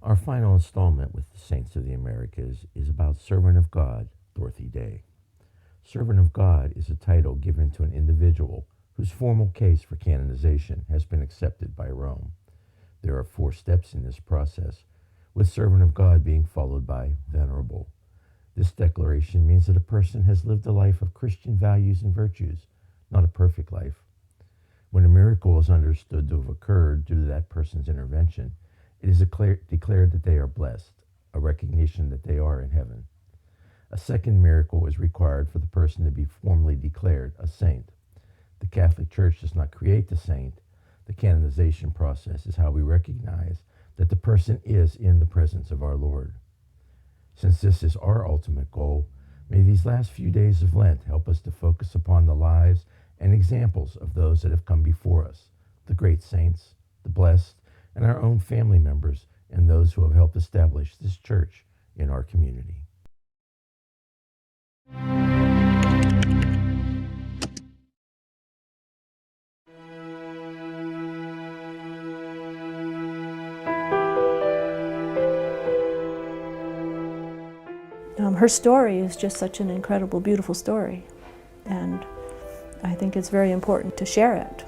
Our final installment with the Saints of the Americas is about Servant of God, Dorothy Day. Servant of God is a title given to an individual whose formal case for canonization has been accepted by Rome. There are 4 steps in this process, with Servant of God being followed by Venerable. This declaration means that a person has lived a life of Christian values and virtues, not a perfect life. When a miracle is understood to have occurred due to that person's intervention, it is declared that they are blessed, a recognition that they are in heaven. A second miracle is required for the person to be formally declared a saint. The Catholic Church does not create the saint. The canonization process is how we recognize that the person is in the presence of our Lord. Since this is our ultimate goal, may these last few days of Lent help us to focus upon the lives and examples of those that have come before us, the great saints, the blessed, and our own family members, and those who have helped establish this church in our community. Her story is just such an incredible, beautiful story, and I think it's very important to share it.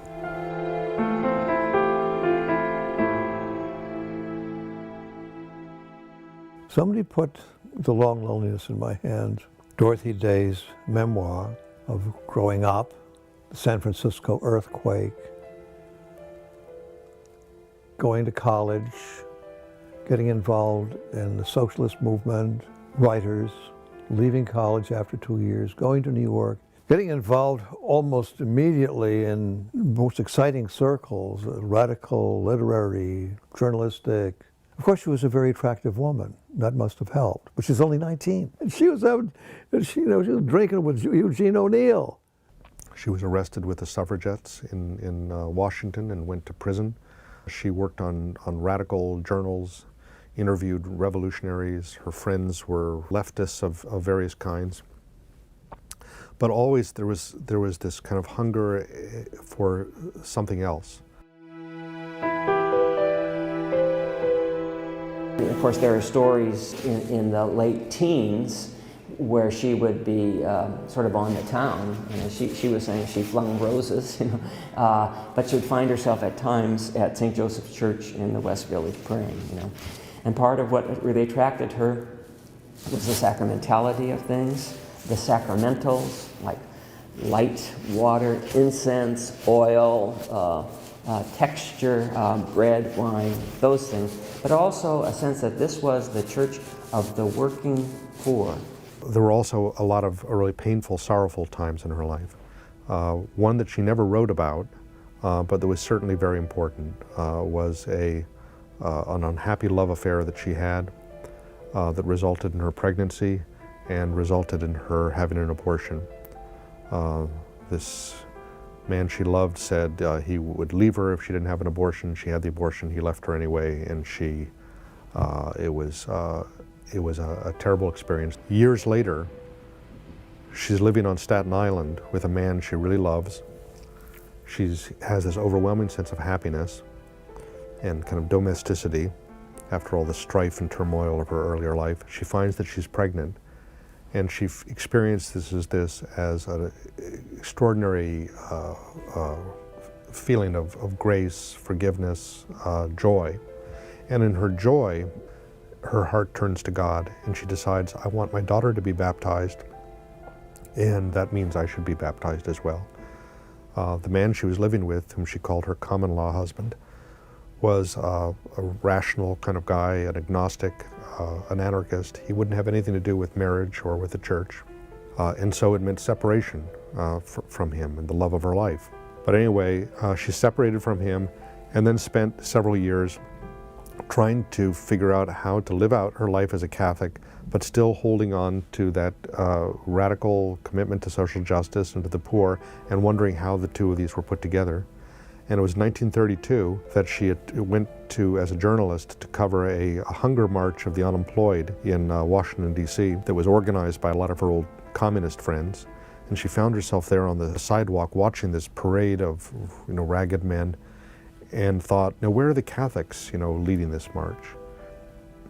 Somebody put The Long Loneliness in my hands, Dorothy Day's memoir of growing up, the San Francisco earthquake, going to college, getting involved in the socialist movement, writers, leaving college after 2 years, going to New York, getting involved almost immediately in most exciting circles, radical, literary, journalistic. Of course, she was a very attractive woman. That must have helped. But she's only 19. And she was out, she was drinking with Eugene O'Neill. She was arrested with the suffragettes in Washington and went to prison. She worked on radical journals, interviewed revolutionaries. Her friends were leftists of various kinds. But always there was this kind of hunger for something else. Of course, there are stories in the late teens where she would be sort of on the town. You know, she was saying she flung roses, you know, but she would find herself at times at St. Joseph's Church in the West Village praying, you know. And part of what really attracted her was the sacramentality of things, the sacramentals, like light, water, incense, oil, texture, bread, wine, those things, but also a sense that this was the church of the working poor. There were also a lot of really painful, sorrowful times in her life. One that she never wrote about, but that was certainly very important, was an unhappy love affair that she had that resulted in her pregnancy and resulted in her having an abortion. This man she loved said he would leave her if she didn't have an abortion. She had the abortion, he left her anyway, and it was a terrible experience. Years later, she's living on Staten Island with a man she really loves. She has this overwhelming sense of happiness and kind of domesticity after all the strife and turmoil of her earlier life. She finds that she's pregnant, and she experiences this as an extraordinary feeling of grace, forgiveness, joy. And in her joy, her heart turns to God, and she decides, I want my daughter to be baptized, and that means I should be baptized as well. The man she was living with, whom she called her common-law husband, was a rational kind of guy, an agnostic, an anarchist. He wouldn't have anything to do with marriage or with the church. And so it meant separation from him and the love of her life. But anyway, she separated from him and then spent several years trying to figure out how to live out her life as a Catholic, but still holding on to that radical commitment to social justice and to the poor, and wondering how the two of these were put together. And it was 1932 that she went to, as a journalist, to cover a hunger march of the unemployed in Washington, D.C. that was organized by a lot of her old communist friends. And she found herself there on the sidewalk watching this parade of, ragged men, and thought, now where are the Catholics, leading this march?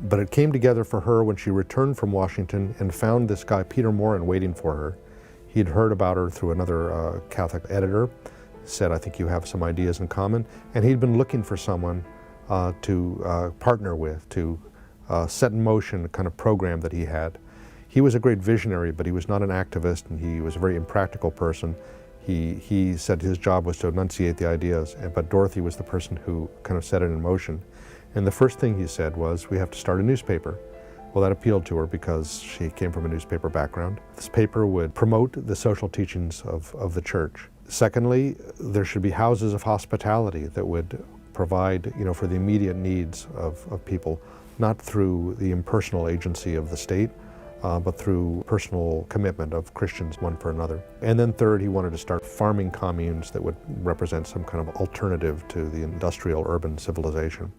But it came together for her when she returned from Washington and found this guy, Peter Morin, waiting for her. He'd heard about her through another Catholic editor, said, I think you have some ideas in common. And he'd been looking for someone to partner with, to set in motion a kind of program that he had. He was a great visionary, but he was not an activist, and he was a very impractical person. He said his job was to enunciate the ideas, but Dorothy was the person who kind of set it in motion. And the first thing he said was, we have to start a newspaper. Well, that appealed to her because she came from a newspaper background. This paper would promote the social teachings of the church. Secondly, there should be houses of hospitality that would provide, for the immediate needs of people, not through the impersonal agency of the state, but through personal commitment of Christians one for another. And then third, he wanted to start farming communes that would represent some kind of alternative to the industrial urban civilization.